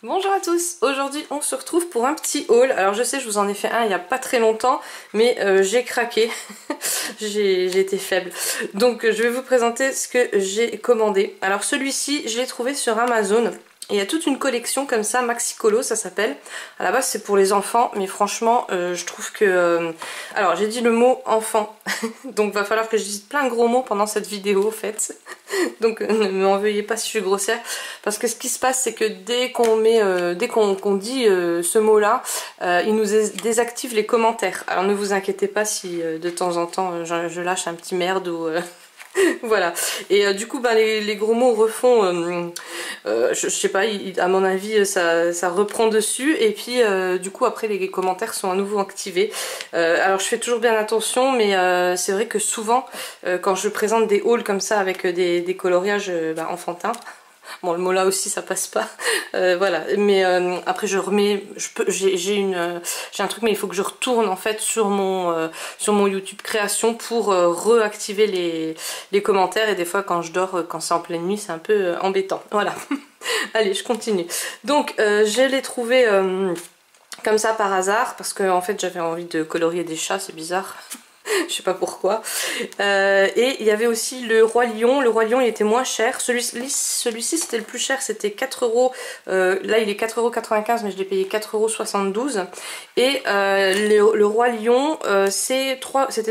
Bonjour à tous, aujourd'hui on se retrouve pour un petit haul. Alors je sais, je vous en ai fait un il n'y a pas très longtemps, mais j'ai craqué, j'ai été faible. Donc je vais vous présenter ce que j'ai commandé. Alors celui-ci, je l'ai trouvé sur Amazon. Et il y a toute une collection comme ça, Maxi Colo ça s'appelle. À la base c'est pour les enfants, mais franchement je trouve que... Alors j'ai dit le mot enfant, donc va falloir que je dise plein de gros mots pendant cette vidéo en fait. Donc ne m'en veuillez pas si je suis grossière, parce que ce qui se passe c'est que dès qu'on dit ce mot là, il nous désactive les commentaires. Alors ne vous inquiétez pas si de temps en temps je lâche un petit merde ou... Voilà, et du coup les gros mots refont, je sais pas, à mon avis ça reprend dessus, et puis du coup après les commentaires sont à nouveau activés. Alors je fais toujours bien attention, mais c'est vrai que souvent quand je présente des hauls comme ça avec des coloriages enfantins, bon le mot là aussi ça passe pas, voilà, mais après je remets, j'ai un truc, mais il faut que je retourne en fait sur mon YouTube création pour reactiver les commentaires, et des fois quand je dors, quand c'est en pleine nuit, c'est un peu embêtant, voilà. Allez, je continue. Donc je l'ai trouvé comme ça par hasard, parce que en fait j'avais envie de colorier des chats, c'est bizarre. Je sais pas pourquoi. Et il y avait aussi le Roi Lion. Le Roi Lion il était moins cher. Celui-ci c'était le plus cher, c'était 4 euros. Là il est 4,95 €, mais je l'ai payé 4,72 €. Et le Roi Lion c'était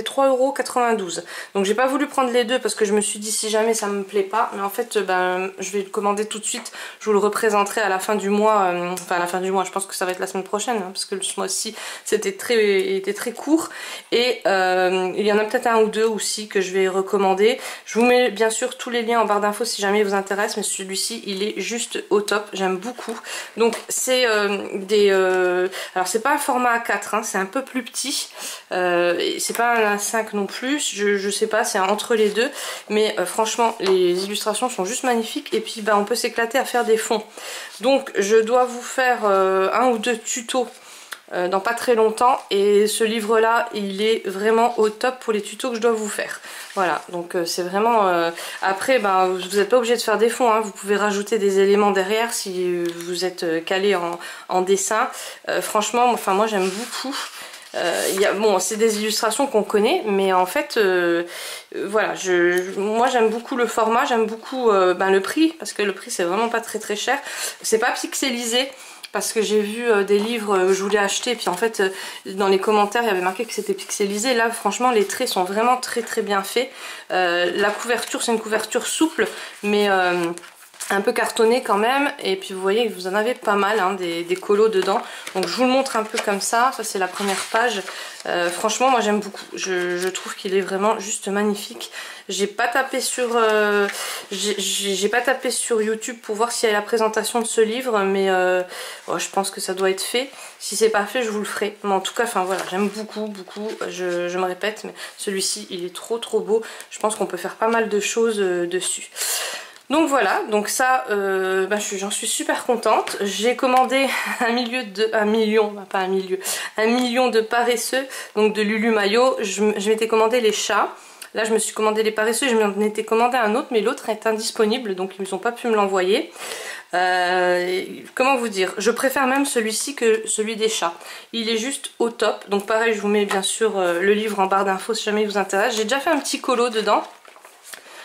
3,92 €. Donc j'ai pas voulu prendre les deux parce que je me suis dit si jamais ça me plaît pas. Mais en fait je vais le commander tout de suite. Je vous le représenterai à la fin du mois. Enfin à la fin du mois, je pense que ça va être la semaine prochaine, hein, parce que ce mois-ci était très court. Et il y en a peut-être un ou deux aussi que je vais recommander. Je vous mets bien sûr tous les liens en barre d'infos si jamais il vous intéresse, mais celui-ci il est juste au top, j'aime beaucoup. Donc c'est alors c'est pas un format A4, hein, c'est un peu plus petit, c'est pas un A5 non plus, je sais pas, c'est entre les deux, mais franchement les illustrations sont juste magnifiques, et puis on peut s'éclater à faire des fonds. Donc je dois vous faire un ou deux tutos dans pas très longtemps, et ce livre là il est vraiment au top pour les tutos que je dois vous faire. Voilà, donc c'est vraiment après vous n'êtes pas obligé de faire des fonds, hein. Vous pouvez rajouter des éléments derrière si vous êtes calé en dessin. Franchement enfin moi j'aime beaucoup. Bon, c'est des illustrations qu'on connaît, mais en fait voilà, moi j'aime beaucoup le format, j'aime beaucoup le prix, parce que le prix c'est vraiment pas très cher. C'est pas pixelisé, parce que j'ai vu des livres que je voulais acheter, et puis en fait dans les commentaires il y avait marqué que c'était pixelisé. Là franchement les traits sont vraiment très bien faits. La couverture c'est une couverture souple, mais un peu cartonné quand même, et puis vous voyez que vous en avez pas mal, hein, des colos dedans. Donc je vous le montre un peu comme ça c'est la première page. Franchement moi j'aime beaucoup, je trouve qu'il est vraiment juste magnifique. J'ai pas tapé sur YouTube pour voir s'il y a la présentation de ce livre, mais je pense que ça doit être fait. Si c'est pas fait je vous le ferai, mais en tout cas enfin voilà, j'aime beaucoup. Je me répète, mais celui-ci il est trop beau. Je pense qu'on peut faire pas mal de choses dessus. Donc voilà, donc ça, j'en suis super contente. J'ai commandé un million de paresseux, donc de Lulu Maillot. Je m'étais commandé les chats. Là je me suis commandé les paresseux, je m'en étais commandé un autre, mais l'autre est indisponible, donc ils n'ont pas pu me l'envoyer. Comment vous dire, je préfère même celui-ci que celui des chats. Il est juste au top. Donc pareil, je vous mets bien sûr le livre en barre d'infos si jamais il vous intéresse. J'ai déjà fait un petit colo dedans.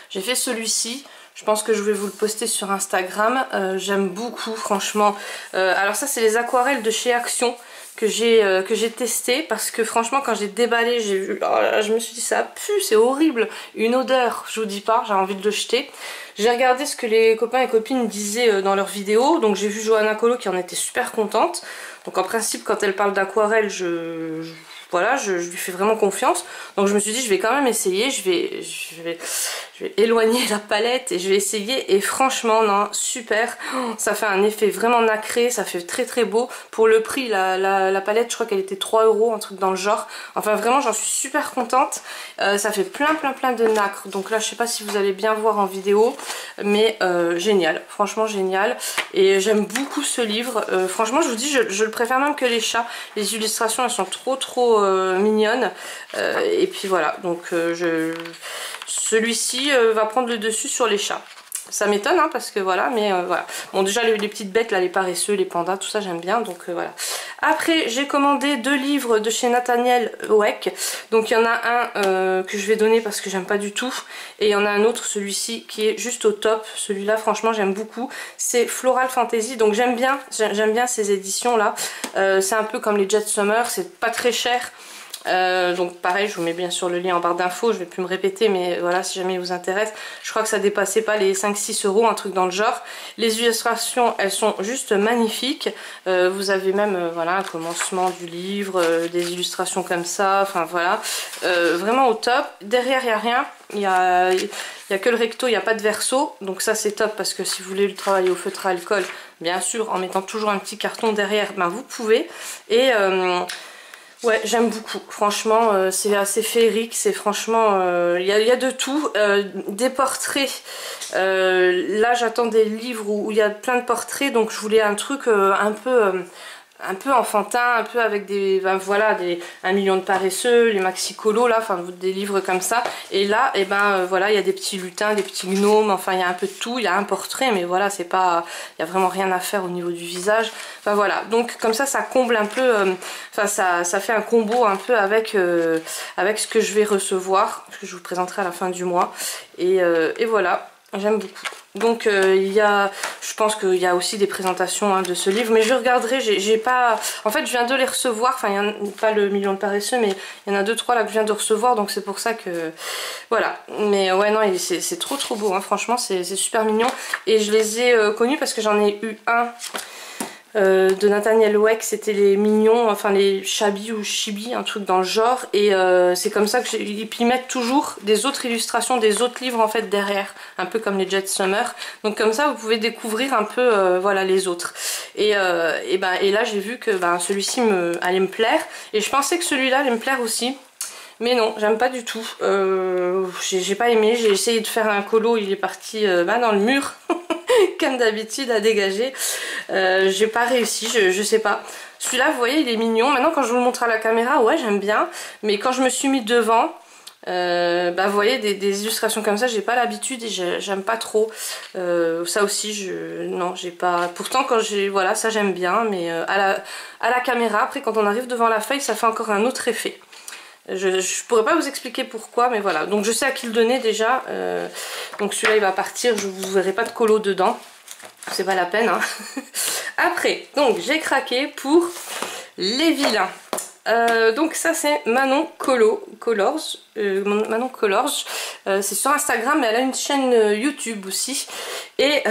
J'ai fait celui-ci. Je pense que je vais vous le poster sur Instagram. J'aime beaucoup franchement. Alors ça c'est les aquarelles de chez Action que j'ai testé, parce que franchement quand j'ai déballé j'ai vu, je me suis dit ça pue, c'est horrible, une odeur, je vous dis pas, j'ai envie de le jeter. J'ai regardé ce que les copains et copines disaient dans leurs vidéos, donc j'ai vu Johanna Colo qui en était super contente. Donc en principe quand elle parle d'aquarelle voilà, je lui fais vraiment confiance. Donc je me suis dit je vais quand même essayer, je vais éloigner la palette et je vais essayer, et franchement non, super. Ça fait un effet vraiment nacré, ça fait très beau. Pour le prix, la palette je crois qu'elle était 3 €, un truc dans le genre. Enfin vraiment j'en suis super contente. Ça fait plein de nacre. Donc là je sais pas si vous allez bien voir en vidéo, mais génial, franchement génial. Et j'aime beaucoup ce livre. Franchement je vous dis je le préfère même que les chats. Les illustrations elles sont trop mignonne, et puis voilà, donc celui-ci va prendre le dessus sur les chats. Ça m'étonne hein, parce que voilà, mais voilà. Bon déjà les petites bêtes là, les paresseux, les pandas, tout ça j'aime bien, donc voilà. Après j'ai commandé 2 livres de chez Nathaniel Weck. Donc il y en a un que je vais donner parce que j'aime pas du tout. Et il y en a un autre, celui-ci, qui est juste au top. Celui-là franchement j'aime beaucoup. C'est Floral Fantasy, donc j'aime bien ces éditions là. C'est un peu comme les Jet Summer, c'est pas très cher. Donc pareil, je vous mets bien sûr le lien en barre d'infos, je vais plus me répéter, mais voilà, si jamais il vous intéresse. Je crois que ça dépassait pas les 5-6 euros, un truc dans le genre. Les illustrations, elles sont juste magnifiques. Vous avez même voilà, un commencement du livre, des illustrations comme ça, enfin voilà, vraiment au top. Derrière il n'y a rien, il y a que le recto, il n'y a pas de verso, donc ça c'est top parce que si vous voulez le travailler au feutre à alcool, bien sûr en mettant toujours un petit carton derrière, ben vous pouvez. Et ouais, j'aime beaucoup, franchement, c'est assez féerique, c'est franchement, y a de tout, des portraits, là j'attends des livres où il y a plein de portraits, donc je voulais un truc un peu enfantin, un peu avec des, ben voilà, un million de paresseux, les maxi colos là, enfin des livres comme ça. Et là, et ben voilà, il y a des petits lutins, des petits gnomes, enfin il y a un peu de tout, il y a un portrait, mais voilà, c'est pas, il y a vraiment rien à faire au niveau du visage. Enfin voilà, donc comme ça comble un peu, enfin ça fait un combo un peu avec ce que je vais recevoir, que je vous présenterai à la fin du mois. Et voilà, j'aime beaucoup. Donc je pense qu'il y a aussi des présentations hein, de ce livre, mais je regarderai, j'ai pas, en fait je viens de les recevoir, enfin il y en a pas le million de paresseux, mais il y en a 2-3 là que je viens de recevoir, donc c'est pour ça que, voilà. Mais ouais non, c'est trop beau, hein. Franchement c'est super mignon, et je les ai connus parce que j'en ai eu un de Nathaniel Weck, c'était les mignons, enfin les Chabi ou Chibi, un truc dans le genre, et c'est comme ça que puis ils mettent toujours des autres illustrations, des autres livres en fait derrière, un peu comme les Jet Summer, donc comme ça vous pouvez découvrir un peu voilà les autres. Et là j'ai vu que celui-ci allait me plaire, et je pensais que celui-là allait me plaire aussi. Mais non, j'aime pas du tout. J'ai pas aimé, j'ai essayé de faire un colo, il est parti dans le mur, comme d'habitude, à dégager. J'ai pas réussi, je sais pas. Celui-là, vous voyez, il est mignon. Maintenant, quand je vous le montre à la caméra, ouais, j'aime bien. Mais quand je me suis mis devant, vous voyez, des illustrations comme ça, j'ai pas l'habitude et j'aime pas trop. Ça aussi, non, j'ai pas. Pourtant, quand voilà, ça j'aime bien, mais à la caméra, après, quand on arrive devant la feuille, ça fait encore un autre effet. Je pourrais pas vous expliquer pourquoi, mais voilà. Donc je sais à qui le donner déjà. Donc celui-là il va partir, je vous verrai pas de colo dedans. C'est pas la peine. Hein. Après, donc j'ai craqué pour les vilains. Donc ça c'est Manon Colors. Manon Colors. C'est sur Instagram, mais elle a une chaîne YouTube aussi. Et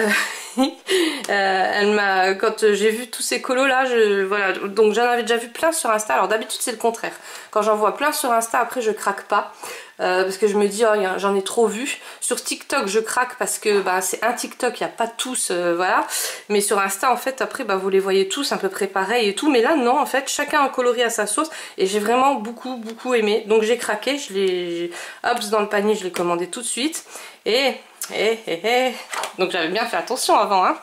elle m'a, quand j'ai vu tous ces colos là, voilà, donc j'en avais déjà vu plein sur Insta. Alors d'habitude c'est le contraire. Quand j'en vois plein sur Insta, après je craque pas. Parce que je me dis, oh, j'en ai trop vu. Sur TikTok, je craque parce que c'est un TikTok, il n'y a pas tous, voilà. Mais sur Insta, en fait, après, vous les voyez tous à peu près pareil et tout. Mais là, non, en fait, chacun a coloré à sa sauce. Et j'ai vraiment beaucoup aimé. Donc j'ai craqué, hop, dans le panier, je l'ai commandé tout de suite. Donc j'avais bien fait attention avant, hein.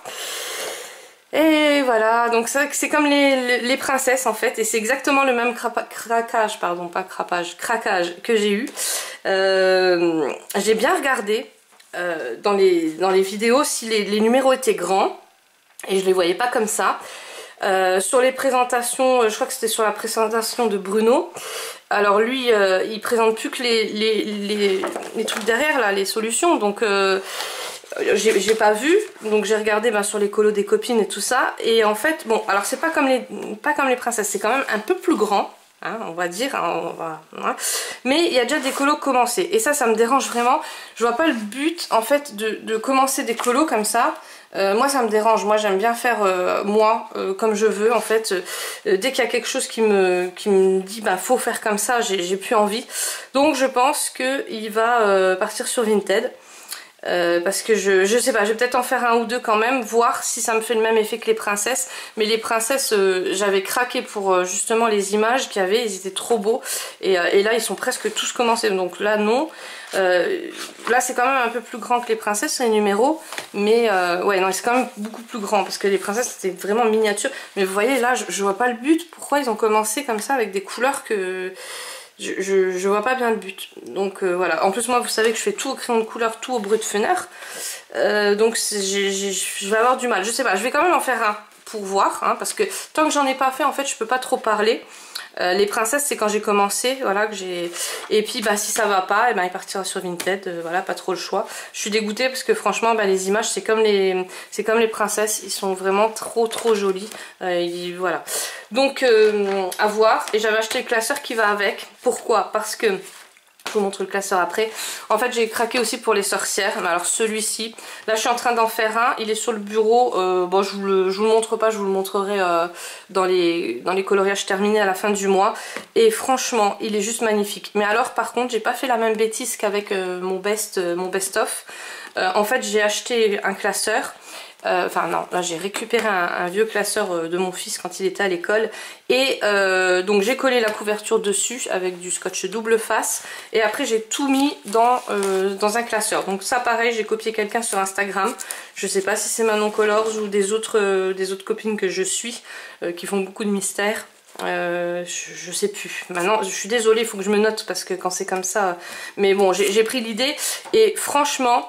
Et voilà, donc c'est comme les princesses en fait, et c'est exactement le même craquage, pardon, pas crapage, craquage que j'ai eu. J'ai bien regardé dans les vidéos si les numéros étaient grands, et je les voyais pas comme ça. Sur les présentations, je crois que c'était sur la présentation de Bruno. Alors lui, il présente plus que les trucs derrière là, les solutions, donc j'ai pas vu, donc j'ai regardé sur les colos des copines et tout ça, et en fait bon, alors c'est pas comme les princesses, c'est quand même un peu plus grand, hein, on va dire, hein, voilà. Mais il y a déjà des colos commencés, et ça me dérange vraiment. Je vois pas le but en fait de commencer des colos comme ça. Moi ça me dérange, moi j'aime bien faire comme je veux en fait. Dès qu'il y a quelque chose qui me dit faut faire comme ça, j'ai plus envie. Donc je pense qu'il va partir sur Vinted. Parce que je sais pas, je vais peut-être en faire un ou deux quand même, voir si ça me fait le même effet que les princesses. Mais les princesses, j'avais craqué pour justement les images qu'il y avait, ils étaient trop beaux. Et là ils sont presque tous commencés, donc là non. Là c'est quand même un peu plus grand que les princesses, les numéros. Mais ouais non, c'est quand même beaucoup plus grand, parce que les princesses c'était vraiment miniature. Mais vous voyez là, je vois pas le but, pourquoi ils ont commencé comme ça avec des couleurs que... je vois pas bien le but. Donc voilà, en plus moi vous savez que je fais tout au crayon de couleur, tout au Brutfuner, donc je vais avoir du mal, je sais pas, je vais quand même en faire un pour voir, hein, parce que tant que j'en ai pas fait en fait je peux pas trop parler. Les princesses c'est quand j'ai commencé, voilà, que j'ai, et puis bah si ça va pas, et ben il partira sur Vinted, voilà, pas trop le choix. Je suis dégoûtée parce que franchement bah, les images c'est comme les princesses, ils sont vraiment trop jolis, voilà. Donc à voir, et j'avais acheté le classeur qui va avec. Pourquoi? Parce que je vous montre le classeur après. En fait j'ai craqué aussi pour les sorcières. Mais alors celui-ci, là je suis en train d'en faire un. Il est sur le bureau. Bon je vous le montre pas, je vous le montrerai dans les coloriages terminés à la fin du mois. Et franchement il est juste magnifique. Mais alors par contre j'ai pas fait la même bêtise qu'avec mon best-of. En fait j'ai acheté un classeur. Enfin non, là j'ai récupéré un vieux classeur de mon fils quand il était à l'école, et donc j'ai collé la couverture dessus avec du scotch double face, et après j'ai tout mis dans un classeur. Donc ça pareil, j'ai copié quelqu'un sur Instagram, je sais pas si c'est Manon Colors ou des autres copines que je suis qui font beaucoup de mystères. Je sais plus. Maintenant, je suis désolée, il faut que je me note parce que quand c'est comme ça. Mais bon, j'ai pris l'idée et franchement,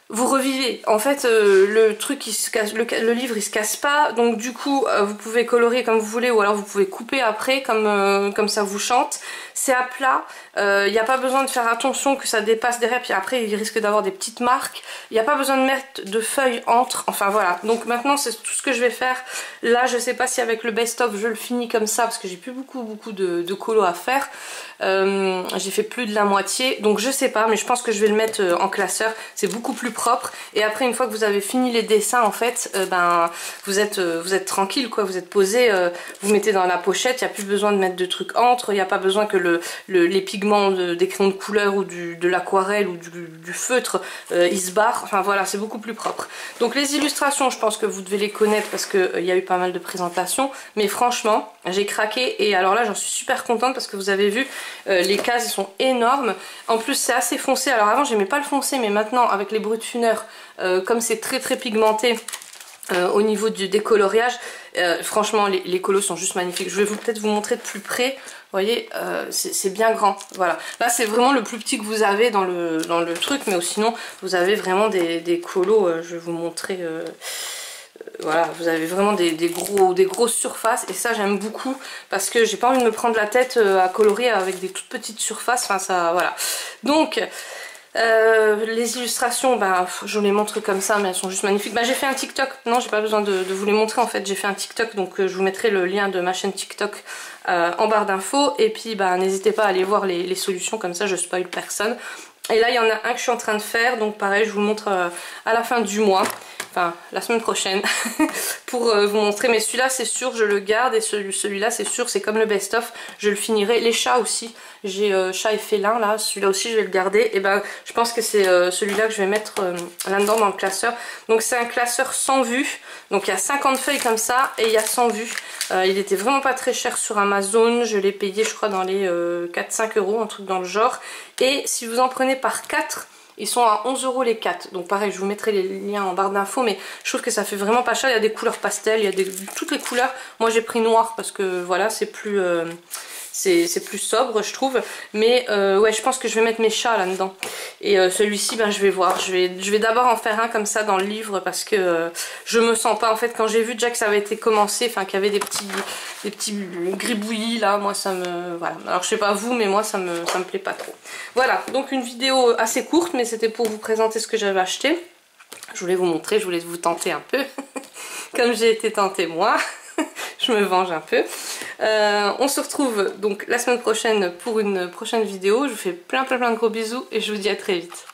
vous revivez. En fait, le truc il se casse, le livre il se casse pas, donc du coup vous pouvez colorer comme vous voulez ou alors vous pouvez couper après comme ça vous chante. C'est à plat, il n'y a pas besoin de faire attention que ça dépasse derrière, puis après il risque d'avoir des petites marques. Il n'y a pas besoin de mettre de feuilles entre, enfin voilà. Donc maintenant c'est tout ce que je vais faire. Là je sais pas si avec le best-of je le finis comme ça parce que j'ai plus beaucoup de colo à faire. J'ai fait plus de la moitié, donc je sais pas, mais je pense que je vais le mettre en classeur, c'est beaucoup plus propre. Et après une fois que vous avez fini les dessins en fait, ben vous êtes tranquille quoi, vous êtes posé, vous mettez dans la pochette, il n'y a plus besoin de mettre de trucs entre, il n'y a pas besoin que les pigments des crayons de couleur ou de l'aquarelle ou du feutre ils se barrent, enfin voilà, c'est beaucoup plus propre. Donc les illustrations je pense que vous devez les connaître parce qu'il y a eu pas mal de présentations, mais franchement j'ai craqué, et alors là j'en suis super contente parce que vous avez vu les cases ils sont énormes, en plus c'est assez foncé. Alors avant j'aimais pas le foncé, mais maintenant avec les Brutfuner comme c'est très pigmenté au niveau des coloriages, franchement les colos sont juste magnifiques. Je vais peut-être vous montrer de plus près, vous voyez, c'est bien grand, voilà. Là c'est vraiment le plus petit que vous avez dans le truc, mais sinon vous avez vraiment des colos, je vais vous montrer, voilà, vous avez vraiment des grosses surfaces, et ça j'aime beaucoup parce que j'ai pas envie de me prendre la tête à colorer avec des toutes petites surfaces, enfin ça, voilà. Donc les illustrations, bah, je vous les montre comme ça, mais elles sont juste magnifiques. Bah, j'ai fait un TikTok, non j'ai pas besoin de vous les montrer en fait, j'ai fait un TikTok, donc je vous mettrai le lien de ma chaîne TikTok en barre d'infos, et puis bah, n'hésitez pas à aller voir les solutions, comme ça je spoil personne. Et là il y en a un que je suis en train de faire, donc pareil je vous le montre à la fin du mois, enfin la semaine prochaine, pour vous montrer. Mais celui-là c'est sûr je le garde, et celui-là c'est sûr, c'est comme le best-of, je le finirai. Les chats aussi, j'ai chat et félin là, celui-là aussi je vais le garder, et ben je pense que c'est celui-là que je vais mettre là-dedans dans le classeur. Donc c'est un classeur sans vue, donc il y a 50 feuilles comme ça et il y a 100 vues. Il était vraiment pas très cher sur Amazon, je l'ai payé je crois dans les 4-5 euros, un truc dans le genre. Et si vous en prenez par 4, ils sont à 11 euros les 4. Donc pareil, je vous mettrai les liens en barre d'infos, mais je trouve que ça fait vraiment pas cher. Il y a des couleurs pastel, il y a toutes les couleurs. Moi j'ai pris noir parce que voilà, c'est plus sobre je trouve. Mais ouais, je pense que je vais mettre mes chats là-dedans. Et celui-ci, ben, je vais voir. Je vais d'abord en faire un comme ça dans le livre parce que je me sens pas. En fait, quand j'ai vu déjà que ça avait été commencé, enfin qu'il y avait des petits gribouillis là, moi ça me... Voilà. Alors je sais pas vous, mais moi ça me plaît pas trop. Voilà, donc une vidéo assez courte, mais c'était pour vous présenter ce que j'avais acheté. Je voulais vous montrer, je voulais vous tenter un peu. Comme j'ai été tentée moi. Je me venge un peu. On se retrouve donc la semaine prochaine pour une prochaine vidéo. Je vous fais plein de gros bisous et je vous dis à très vite.